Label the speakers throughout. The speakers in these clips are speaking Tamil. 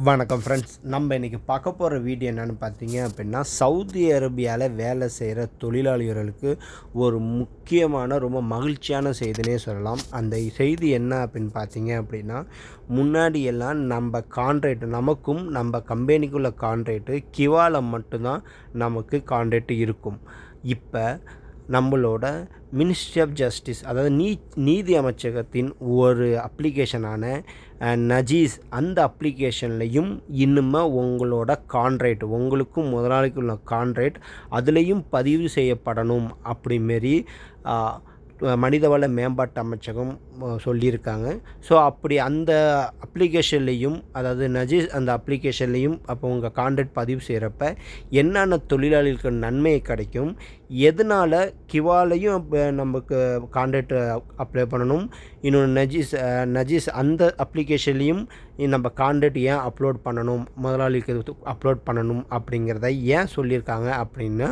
Speaker 1: வணக்கம் ஃப்ரெண்ட்ஸ். நம்ம இன்றைக்கி பார்க்க போகிற வீடியோ என்னென்னு பார்த்தீங்க அப்படின்னா, சவுதி அரேபியாவில் வேலை செய்கிற தொழிலாளிகளுக்கு ஒரு முக்கியமான ரொம்ப மகிழ்ச்சியான செய்தினே சொல்லலாம். அந்த செய்தி என்ன அப்படின்னு பார்த்தீங்க அப்படின்னா, முன்னாடியெல்லாம் நம்ம கான்ட்ராக்ட் நமக்கும் நம்ம கம்பெனிக்குள்ள கான்ட்ராக்ட்டு கிவாவில் மட்டும்தான் நமக்கு கான்ட்ராக்ட் இருக்கும். இப்போ நம்மளோட மினிஸ்ட்ரி ஆஃப் ஜஸ்டிஸ், அதாவது நீதி அமைச்சகத்தின் ஒரு அப்ளிகேஷனான நஜீஸ், அந்த அப்ளிகேஷன்லையும் இன்னுமே உங்களோட கான்ட்ராக்ட், உங்களுக்கும் முதலாளிக்குள்ள கான்ட்ராக்ட் அதுலேயும் பதிவு செய்யப்படணும் அப்படிமாரி மனிதவள மேம்பாட்டு அமைச்சகம் சொல்லியிருக்காங்க. ஸோ அப்படி அந்த அப்ளிகேஷன்லேயும், அதாவது நஜீஸ் அந்த அப்ளிகேஷன்லேயும் அப்போ உங்கள் கான்ட்ராக்ட் பதிவு செய்கிறப்ப என்னென்ன தொழிலாளிகளுக்கு நன்மை கிடைக்கும், எதனால் கிவாலையும் நமக்கு கான்ட்ராக்ட் அப்ளை பண்ணணும், இன்னொன்று நஜீஸ் அந்த அப்ளிகேஷன்லேயும் நம்ம கான்ட்ராக்ட் ஏன் அப்லோட் பண்ணணும், முதலாளிக்கு அப்லோட் பண்ணணும் அப்படிங்கிறத ஏன் சொல்லியிருக்காங்க அப்படின்னா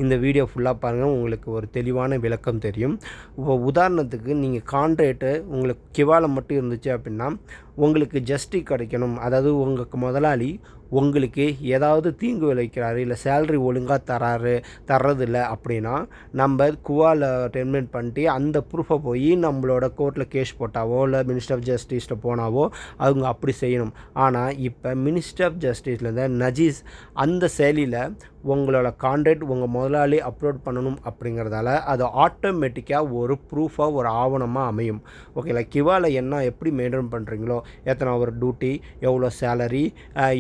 Speaker 1: இந்த வீடியோ ஃபுல்லாக பாருங்கள், உங்களுக்கு ஒரு தெளிவான விளக்கம் தெரியும். இப்போ உதாரணத்துக்கு நீங்கள் கான்ட்ராக்ட்டு உங்களுக்கு கிவால மட்டும் இருந்துச்சு அப்படின்னா, உங்களுக்கு ஜஸ்டிஸ் கிடைக்கணும், அதாவது உங்களுக்கு முதலாளி உங்களுக்கு ஏதாவது தீங்கு விளைவிக்கிறாரு, இல்லை சேலரி ஒழுங்காக தர்றதில்லை அப்படின்னா, நம்ம குவாவில் டெர்மினேட் பண்ணிட்டு அந்த ப்ரூஃபை போய் நம்மளோட கோர்ட்டில் கேஸ் போட்டாவோ இல்லை மினிஸ்டர் ஆஃப் ஜஸ்டிஸில் போனாவோ அவங்க அப்படி செய்யணும். ஆனால் இப்போ மினிஸ்டர் ஆஃப் ஜஸ்டிஸ்லேருந்து நஜீஸ் அந்த செயலியில் உங்களோட கான்ட்ராக்ட் உங்கள் முதலாளி அப்லோட் பண்ணணும் அப்படிங்கிறதால அது ஆட்டோமேட்டிக்காக ஒரு ப்ரூஃபாக ஒரு ஆவணமாக அமையும். ஓகேங்களா? கிவாவில் என்ன எப்படி மெயின்டைன் பண்ணுறீங்களோ, எத்தனை ஒரு டியூட்டி, எவ்வளோ சேலரி,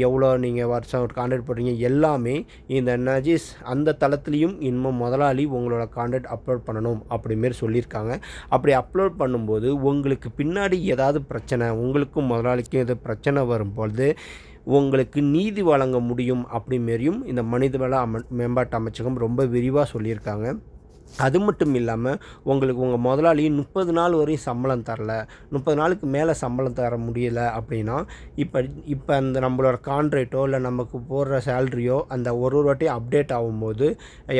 Speaker 1: எவ்வளோ நீங்கள் வருஷம் ஒரு கான்ட்ராக்ட் போடுறீங்க, எல்லாமே இந்த நஜீஸ் அந்த தளத்துலேயும் இன்னும் முதலாளி உங்களோட கான்ட்ராக்ட் அப்லோட் பண்ணணும் அப்படிமாரி சொல்லியிருக்காங்க. அப்படி அப்லோட் பண்ணும்போது உங்களுக்கு பின்னாடி ஏதாவது பிரச்சனை, உங்களுக்கும் முதலாளிக்கும் எது பிரச்சனை வரும்பொழுது உங்களுக்கு நீதி வழங்க முடியும் அப்படிமாரியும் இந்த மனிதவள மேம்பாட்டு அமைச்சகம் ரொம்ப விரிவாக சொல்லியிருக்காங்க. அது மட்டும் இல்லாமல் உங்களுக்கு உங்கள் முதலாளி 30 நாள் வரையும் சம்பளம் தரல, 30 நாளுக்கு மேலே சம்பளம் தர முடியலை அப்படின்னா, இப்போ அந்த நம்மளோட கான்ட்ராக்டோ இல்லை நமக்கு போடுற சேலரியோ அந்த ஒரு வாட்டியும் அப்டேட் ஆகும்போது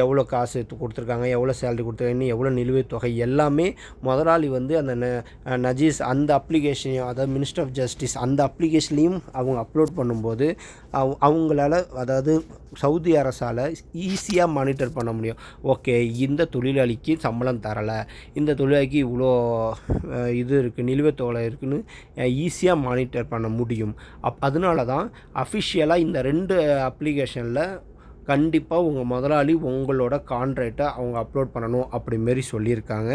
Speaker 1: எவ்வளோ காசு கொடுத்துருக்காங்க, எவ்வளோ சேலரி கொடுத்துருக்காங்க, எவ்வளோ நிலுவைத் தொகை எல்லாமே முதலாளி அந்த நஜீஸ் அந்த அப்ளிகேஷனையும், அதாவது மினிஸ்டர் ஆஃப் ஜஸ்டிஸ் அந்த அப்ளிகேஷன்லையும் அவங்க அப்லோட் பண்ணும்போது அவங்களால, அதாவது சவுதி அரசால் ஈஸியாக மானிட்டர் பண்ண முடியும். ஓகே, இந்த தொழிலாளிக்கு சம்பளம் தரலை, இந்த தொழிலாளிக்கு இவ்வளோ இது இருக்குது, நிலுவைத் தொகை இருக்குதுன்னு ஈஸியாக மானிட்டர் பண்ண முடியும். அதனால தான் அஃபிஷியலாக இந்த 2 அப்ளிகேஷனில் கண்டிப்பாக உங்கள் முதலாளி உங்களோட கான்ட்ராக்டை அவங்க அப்லோட் பண்ணணும் அப்படிமாரி சொல்லியிருக்காங்க.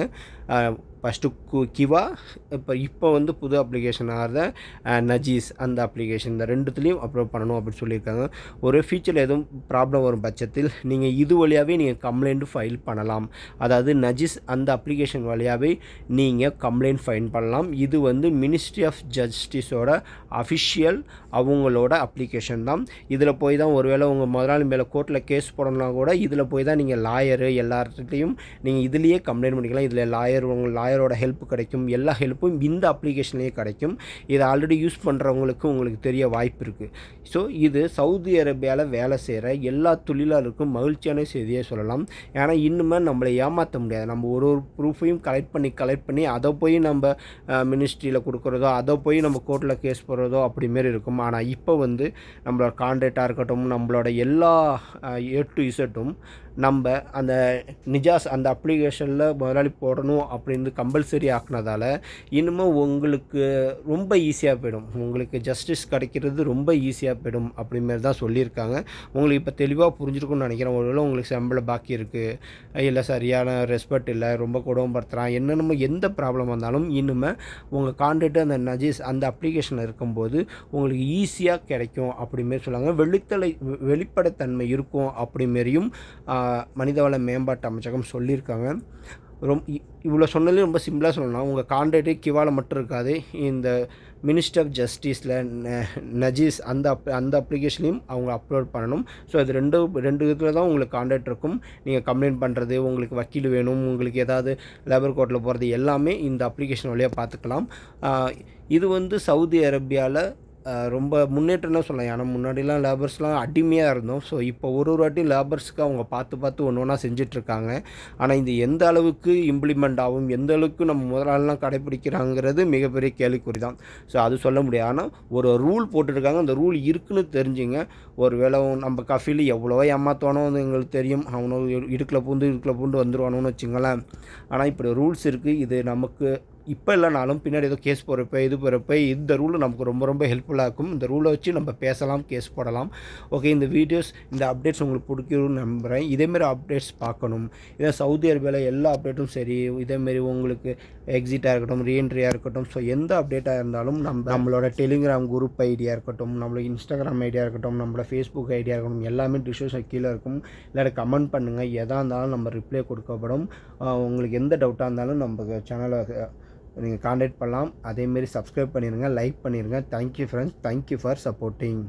Speaker 1: ஃபஸ்ட்டு கிவா, இப்போ புது அப்ளிகேஷனாக நஜீஸ் அந்த அப்ளிகேஷன், இந்த 2த்துலேயும் அப்லோட் பண்ணணும் அப்படின்னு சொல்லியிருக்காங்க. ஒரு ஃபியூச்சரில் எதுவும் ப்ராப்ளம் வரும் பட்சத்தில் நீங்கள் இது வழியாகவே நீங்கள் கம்ப்ளைண்ட் ஃபைல் பண்ணலாம். அதாவது நஜீஸ் அந்த அப்ளிகேஷன் வழியாகவே நீங்கள் கம்ப்ளைண்ட் ஃபைல் பண்ணலாம். இது மினிஸ்ட்ரி ஆஃப் ஜஸ்டிஸோட அஃபிஷியல் அவங்களோட அப்ளிகேஷன் தான். இதில் போய் தான் ஒருவேளை உங்கள் முதலாளி மேலே கோர்ட்டில் கேஸ் போடணும்னா கூட இதில் போய் தான் நீங்கள் லாயரு எல்லார்கிட்டையும் நீங்கள் இதுலேயே கம்ப்ளைண்ட் பண்ணிக்கலாம். இதில் லாயரோட ஹெல்ப் கிடைக்கும், எல்லா ஹெல்ப்பும் இந்த அப்ளிகேஷன்லேயே கிடைக்கும். இதை ஆல்ரெடி யூஸ் பண்ணுறவங்களுக்கு உங்களுக்கு தெரிய வாய்ப்பு இருக்குது. ஸோ இது சவுதி அரேபியாவில் வேலை செய்கிற எல்லா தொழிலாளருக்கும் மகிழ்ச்சியான செய்தியே சொல்லலாம். ஏன்னா இன்னுமே நம்மளை ஏமாற்ற முடியாது. நம்ம ஒரு ப்ரூஃபையும் கலெக்ட் பண்ணி அதை போய் நம்ம மினிஸ்ட்ரியில் கொடுக்குறதோ, அதை போய் நம்ம கோர்ட்டில் கேஸ் போடுறதோ அப்படிமாரி இருக்கும். ஆனால் இப்போ நம்மளோட கான்ட்ராக்டாக இருக்கட்டும், நம்மளோட எல்லா A to Z நம்ம அந்த நிஜாஸ் அந்த அப்ளிகேஷனில் முதலாளி போடணும் அப்படின்னு கம்பல்சரி ஆக்குனதால் இன்னமும் உங்களுக்கு ரொம்ப ஈஸியாக போயிடும், உங்களுக்கு ஜஸ்டிஸ் கிடைக்கிறது ரொம்ப ஈஸியாக போயிடும் அப்படிமாரி தான் சொல்லியிருக்காங்க. உங்களுக்கு இப்போ தெளிவாக புரிஞ்சிருக்கும்னு நினைக்கிறேன். ஒருவேளை உங்களுக்கு சம்பளம் பாக்கி இருக்குது, இல்லை சரியான ரெஸ்பெக்ட் இல்லை, ரொம்ப கொடுமைப்படுத்துகிறான், என்னென்னமோ எந்த ப்ராப்ளம் வந்தாலும் இன்னுமே உங்கள் கான்ட்ராக்ட் அந்த நஜீஸ் அந்த அப்ளிகேஷனில் இருக்கும்போது உங்களுக்கு ஈஸியாக கிடைக்கும் அப்படிமாரி சொல்லுவாங்க. வெளிப்படைத்தன்மை இருக்கும் அப்படிமாரியும் மனிதவள மேம்பாட்டு அமைச்சகம் சொல்லியிருக்காங்க. இவ்வளோ சொன்னதுலேயும் ரொம்ப சிம்பிளாக சொல்லணும். உங்கள் கான்ட்ராக்டே கிவாவில் மட்டும் இருக்காது, இந்த மினிஸ்டர் ஆஃப் ஜஸ்டிஸில் நஜீஸ் அந்த அப்ளிகேஷனையும் அவங்க அப்லோட் பண்ணணும். ஸோ அது ரெண்டு இதில் தான் உங்களுக்கு கான்ட்ராக்ட் இருக்கும். நீங்கள் கம்ப்ளைண்ட் பண்ணுறது, உங்களுக்கு வக்கீல் வேணும், உங்களுக்கு ஏதாவது லேபர் கோர்ட்டில் போகிறது எல்லாமே இந்த அப்ளிகேஷன் வழியாக பார்த்துக்கலாம். இது சவுதி அரேபியாவில் ரொம்ப முன்னேற்றம்னு சொல்லலாம். ஏன்னா முன்னாடிலாம் லேபர்ஸ்லாம் அடிமையாக இருந்தோம். ஸோ இப்போ ஒரு வாட்டி லேபர்ஸ்க்கு அவங்க பார்த்து ஒன்று ஒன்றா செஞ்சிட்ருக்காங்க. ஆனால் இது எந்த அளவுக்கு இம்ப்ளிமெண்ட் ஆகும், எந்த அளவுக்கு நம்ம முதலாளிலாம் கடைப்பிடிக்கிறாங்கிறது மிகப்பெரிய கேள்விக்குறி தான். ஸோ அது சொல்ல முடியாது. ஆனால் ஒரு ரூல் போட்டுருக்காங்க. அந்த ரூல் இருக்குன்னு தெரிஞ்சுங்க. ஒரு வேளை நம்ம கஃபீல் எவ்வளவோ ஏமாற்றுவானோ அது எங்களுக்கு தெரியும். அவனும் இடுக்கில் பூந்து வந்துடுவானுன்னு வச்சுங்களேன். ஆனால் இப்படி ரூல்ஸ் இருக்குது. இது நமக்கு இப்போ இல்லைனாலும் பின்னாடி ஏதோ கேஸ் போகிறப்ப இந்த ரூல் நமக்கு ரொம்ப ஹெல்ப்ஃபுல்லாக இருக்கும். இந்த ரூலை வச்சு நம்ம பேசலாம், கேஸ் போடலாம். ஓகே, இந்த வீடியோஸ், இந்த அப்டேட்ஸ் உங்களுக்கு பிடிக்கும்னு நம்புகிறேன். இதேமாரி அப்டேட்ஸ் பார்க்கணும். இதே சவுதி அரேபியாவில் எல்லா அப்டேட்டும் சரி, இதேமாரி உங்களுக்கு எக்ஸிட்டாக இருக்கட்டும், ரீஎன்ட்ரியாக இருக்கட்டும், ஸோ எந்த அப்டேட்டாக இருந்தாலும் நம்மளோட டெலிகிராம் குரூப் ஐடியா இருக்கட்டும், நம்மளோட இன்ஸ்டாகிராம் ஐடியா இருக்கட்டும், நம்மளோட ஃபேஸ்புக் ஐடியா இருக்கட்டும், எல்லாமே டிஸ்கிரிப்ஷன் கீழே இருக்கும். இல்லாட்டி கமெண்ட் பண்ணுங்கள். எதாக இருந்தாலும் நம்ம ரிப்ளை கொடுக்கப்படும். உங்களுக்கு எந்த டவுட்டாக இருந்தாலும் நம்ம சேனலை நீங்கள் காண்டாக்ட் பண்ணலாம். அதேமாரி சப்ஸ்கிரைப் பண்ணிடுங்க, லைக் பண்ணிடுங்க. Thank you friends, thank you for supporting.